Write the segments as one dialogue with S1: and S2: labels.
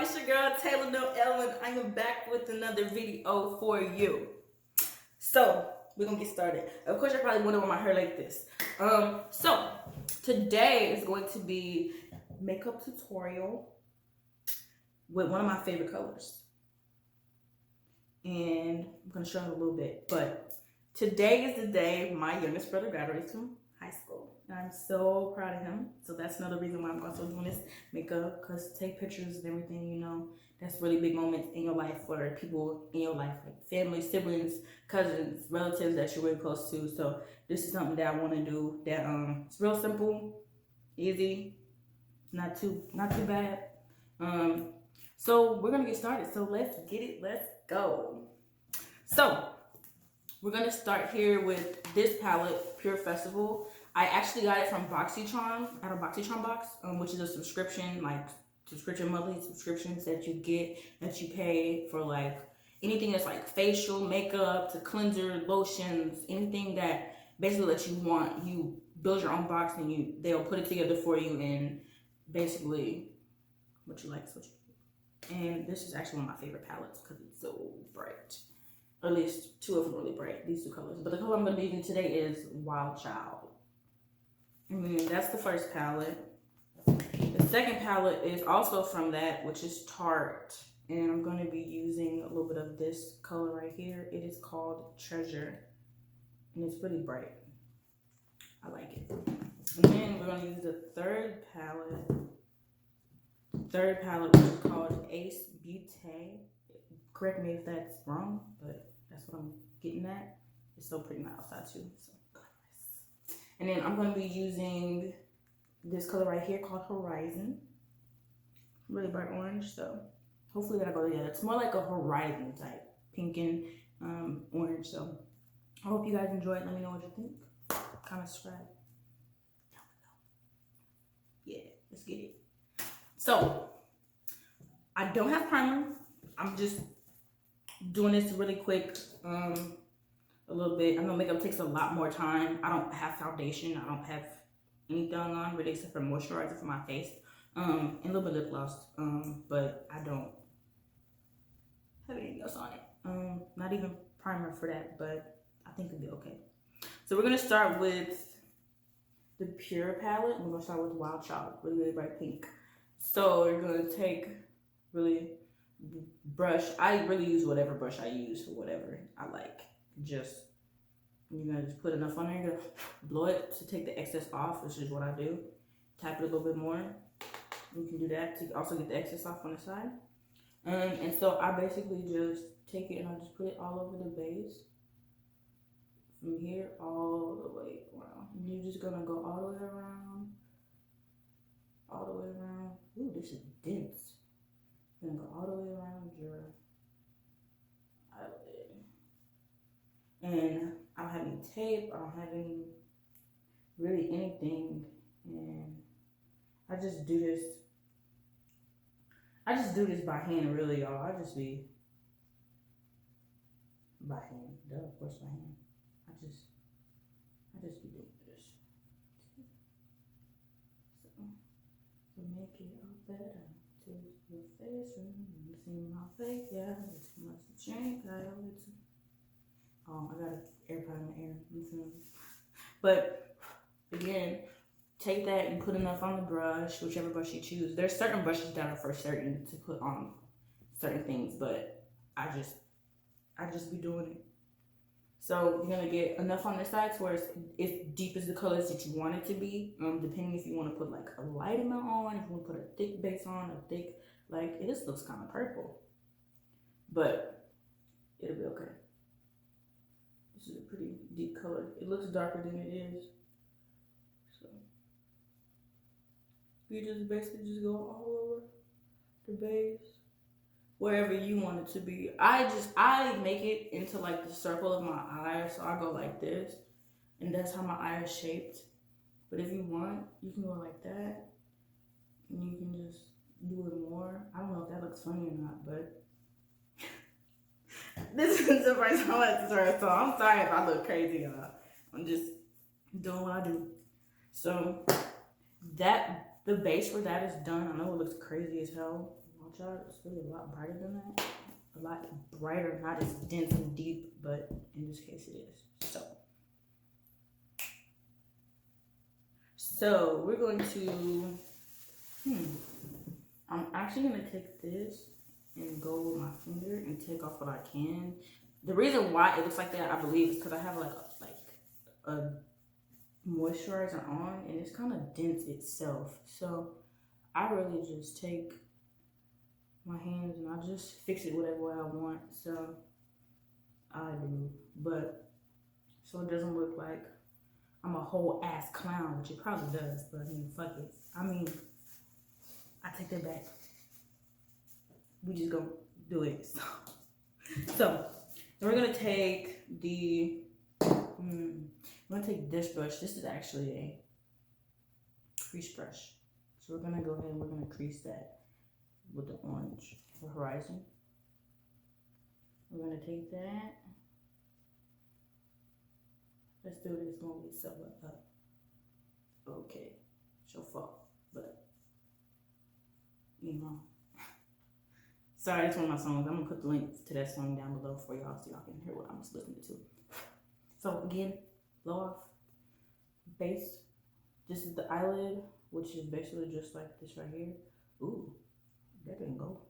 S1: It's your girl Taylor Noelle, and I am back with another video for you. So we're gonna get started. Of course, you're probably wondering why my hair like this. So today is going to be makeup tutorial with one of my favorite colors, and I'm gonna show you a little bit. But today is the day my youngest brother graduates from high school. And I'm so proud of him. So that's another reason why I'm also doing this makeup, because to take pictures and everything, you know, that's really big moments in your life for people in your life, like family, siblings, cousins, relatives that you're really close to. So this is something that I want to do that it's real simple, easy, not too bad. So we're gonna get started. So let's get it, let's go. So we're gonna start here with this palette, Pure Festival. I actually got it from BoxyCharm, at a BoxyCharm box, which is a subscription, like monthly subscriptions that you get, that you pay for, like anything that's like facial, makeup, to cleanser, lotions, anything that basically that you want. You build your own box and they'll put it together for you, and basically what you like is what you get. And this is actually one of my favorite palettes because it's so bright. Or at least two of them really bright, these two colors. But the color I'm going to be using today is Wild Child. And that's the first palette. The second palette is also from that, which is Tarte. And I'm going to be using a little bit of this color right here. It is called Treasure. And it's really bright. I like it. And then we're going to use the third palette. Which is called Ace Beauté. Correct me if that's wrong, but that's what I'm getting at. It's so pretty outside too. So nice. And then I'm going to be using this color right here called Horizon. Really bright orange, so hopefully that'll go together. It's more like a horizon type, pink and orange. So I hope you guys enjoy it. Let me know what you think. Comment, subscribe. Yeah, let's get it. So I don't have primer. I'm just doing this really quick, a little bit. I know makeup takes a lot more time. I don't have foundation. I don't have anything on really except for moisturizer for my face, and a little bit of lip gloss, but I don't have anything else on it. Not even primer for that, but I think it'll be okay. So we're gonna start with the Pure palette. We're gonna start with Wild Child, really bright pink. So we're gonna take really brush. I really use whatever brush I use for whatever I like. You're gonna just put enough on there. You're gonna blow it to take the excess off, which is what I do. Tap it a little bit more. You can do that to also get the excess off on the side. And so I basically just take it and I just put it all over the base. From here all the way around. And you're just gonna go all the way around. All the way around. Ooh, this is dense. You're gonna go all the way around your eyelid. And I don't have any tape. I don't have really anything. And I just do this. I just do this by hand, really, y'all. I just be by hand. Duh, of course, by hand. I just be doing this. So make it all better to your face. You see my face, yeah. It's too much to change. Oh, I got an AirPod in the air. But again, take that and put enough on the brush, whichever brush you choose. There's certain brushes that are for certain to put on certain things, but I just be doing it. So you're gonna get enough on the sides where it's deep as the colors that you want it to be. Depending if you want to put like a light amount on, if you want to put a thick base on, like it just looks kind of purple, but it'll be okay. This is a pretty deep color. It looks darker than it is. So you just basically just go all over the base, wherever you want it to be. I make it into like the circle of my eye, so I go like this, and that's how my eye is shaped. But if you want, you can go like that, and you can just do it more. I don't know if that looks funny or not, but this is the first time I tutorial, so I'm sorry if I look crazy, y'all. I'm just doing what I do. So the base for that is done. I know it looks crazy as hell. y'all, it's really a lot brighter than that. A lot brighter, not as dense and deep, but in this case it is. So we're going to, I'm actually going to take this and go with my finger and take off what I can. The reason why it looks like that, I believe, is because I have like a moisturizer on, and it's kind of dense itself. So I really just take my hands and I just fix it whatever way I want. So I do, but so it doesn't look like I'm a whole ass clown, which it probably does, but I mean, fuck it. I mean, I take that back. We just gonna do it. So then we're gonna take the, we're gonna take this brush. This is actually a crease brush. So we're gonna go ahead and we're gonna crease that with the orange for horizon. We're gonna take that. Let's do this one with somewhere up. Okay, she'll fall, but you know. Sorry, that's one of my songs. I'm gonna put the link to that song down below for y'all so y'all can hear what I'm just listening to. So again, blow off, base. This is the eyelid, which is basically just like this right here. Ooh, that didn't go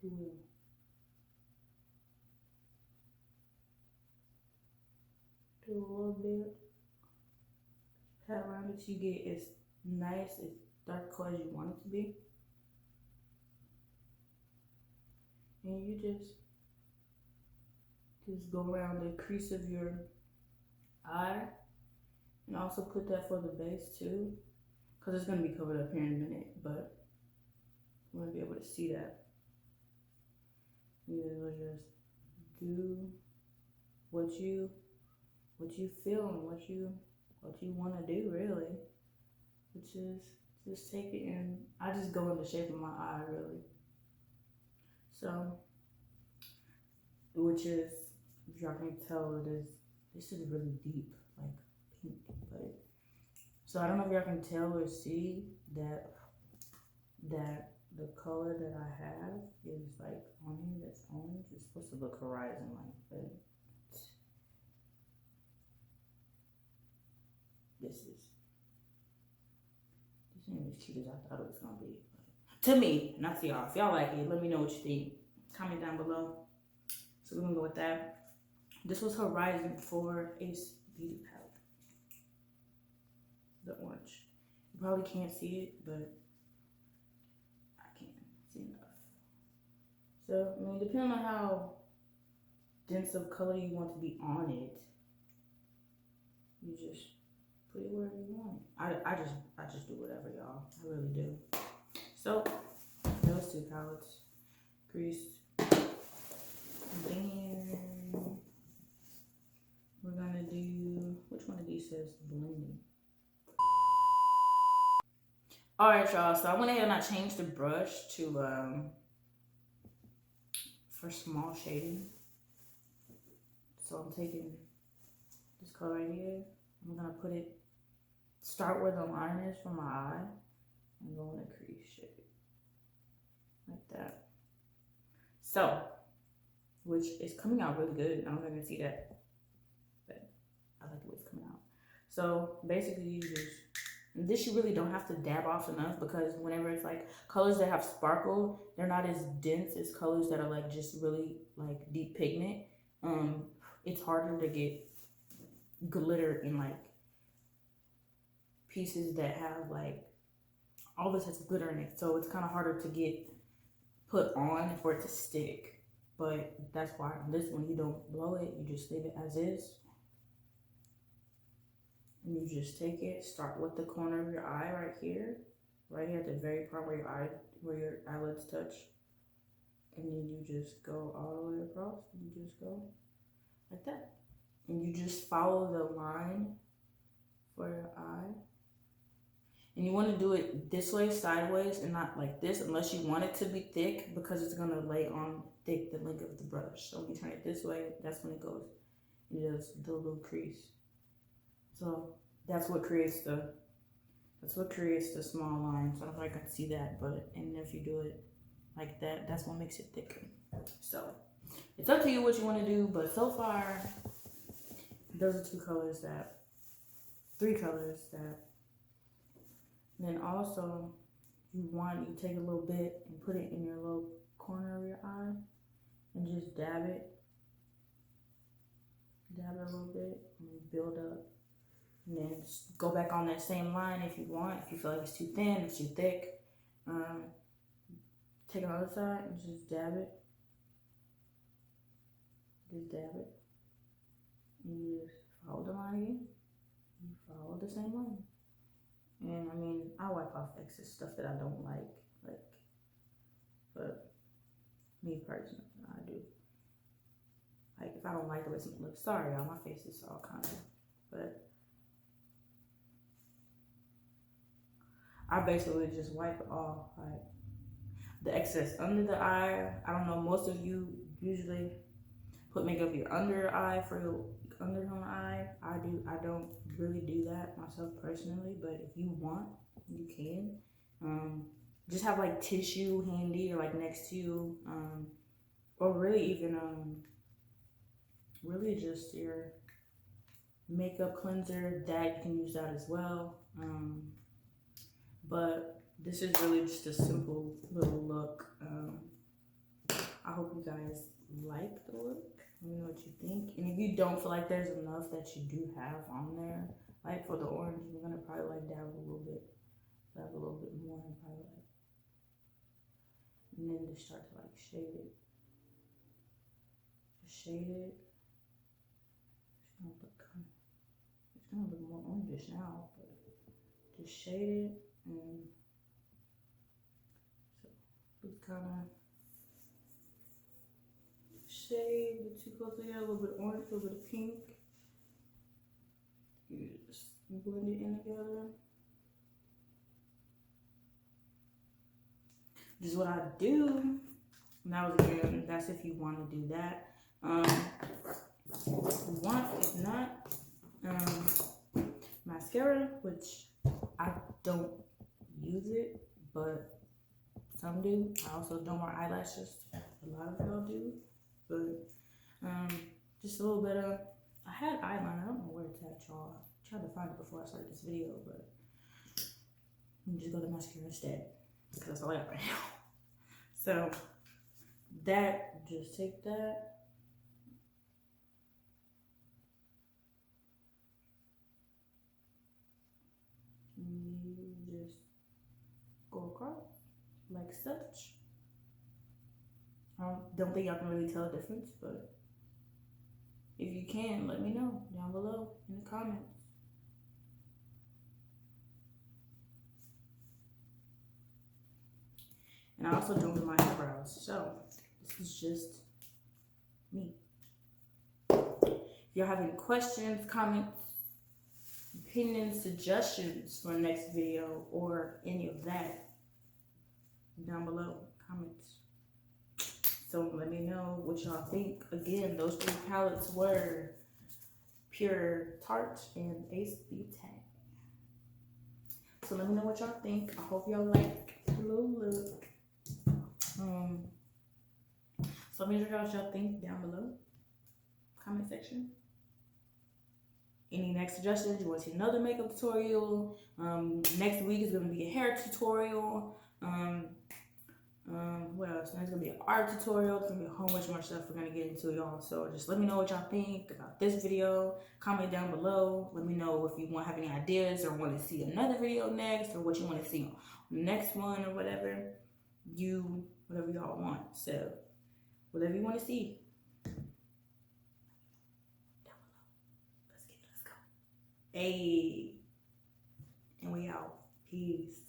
S1: too well. Do a little bit. Pat around it, you get as nice, as dark color as you want it to be. And you just go around the crease of your eye, and also put that for the base too, because it's going to be covered up here in a minute, but you want to be able to see that. You will just do what you feel and what you want to do, really, which is just take it, and I just go in the shape of my eye, really. So, which is, if y'all can tell, this is really deep, like pink, but so I don't know if y'all can tell or see that the color that I have is like on here, that's orange. It's supposed to look horizon like, but this ain't as cute as I thought it was gonna be. To me, not to y'all. If y'all like it, let me know what you think. Comment down below. So we're gonna go with that. This was Horizon for Ace Beauty Palette. The orange. You probably can't see it, but I can see enough. So, I mean, depending on how dense of color you want to be on it, you just put it wherever you want it. I just do whatever, y'all. I really do. So, those two palettes, creased. Then we're gonna do, which one of these says blending? All right, y'all. So I went ahead and I changed the brush to for small shading. So I'm taking this color right here. I'm gonna put it, start where the line is for my eye, and go in the crease shape like that. So, which is coming out really good. I don't know if you can see that, but I like the way it's coming out. So basically, you just, this you really don't have to dab off enough, because whenever it's like colors that have sparkle, they're not as dense as colors that are like just really like deep pigment. It's harder to get glitter in like pieces that have like all this has glitter in it, so it's kind of harder to get put on for it to stick. But that's why on this one you don't blow it, you just leave it as is. And you just take it, start with the corner of your eye right here at the very part where your eyelids touch. And then you just go all the way across, and you just go like that. And you just follow the line for your eye. And you want to do it this way, sideways, and not like this, unless you want it to be thick, because it's going to lay on thick the length of the brush. So when you turn it this way, that's when it goes. It does the little crease. So that's what creates the small line. So I don't know if I can see that, but, and if you do it like that. That's what makes it thicker. So it's up to you what you want to do, but so far, those are three colors that. And then also, you take a little bit and put it in your little corner of your eye and just dab it a little bit and build up. And then go back on that same line if you want. If you feel like it's too thin, it's too thick. Take it on the other side and just dab it. Just dab it. And you just follow the line again. You follow the same line. And I mean, I wipe off excess stuff that I don't like, but me personally, I do. Like, if I don't like the way something looks, sorry, y'all, my face is all kind of, but I basically just wipe it off, like, the excess under the eye. I don't know, most of you usually put makeup your under your eye for your under your eye. I don't really do that myself personally, but if you want, you can. Just have like tissue handy or like next to you, or really even really just your makeup cleanser, that you can use that as well. But this is really just a simple little look. I hope you guys like the look. Let me know what you think. And if you don't feel like there's enough that you do have on there, like for the orange, you're gonna probably like dab a little bit more, and probably like, and then just start to like shade it. Just shade it. It's gonna look more orangish now, but just shade it and so it's kind of shade the two colors together, a little bit of orange, a little bit of pink. You just blend it in together. This is what I do. Now again, that's if you want to do that. If you want, if not, mascara, which I don't use it, but some do. I also don't wear eyelashes. A lot of y'all do, but just a little bit of. I had eyeliner. I don't know where it's at, y'all. I tried to find it before I started this video, but I'm just go to mascara instead because that's all I got right now. So that, just take that. You just go across like such. I don't think y'all can really tell the difference, but if you can, let me know down below in the comments. And I also don't do my eyebrows, so this is just me. If y'all have any questions, comments, opinions, suggestions for the next video, or any of that, down below, comments. So let me know what y'all think. Again, those three palettes were Pure Tarte and Ace Beauty. So let me know what y'all think. I hope y'all like the little look. So let me know what y'all think down below. Comment section. Any next suggestions? You want to see another makeup tutorial? Next week is going to be a hair tutorial. What else? There's going to be an art tutorial. There's going to be a whole bunch more stuff we're going to get into, y'all. So just let me know what y'all think about this video. Comment down below. Let me know if you want to have any ideas or want to see another video next, or what you want to see on the next one, or whatever y'all want. So whatever you want to see. Let's go. Hey, and we out. Peace.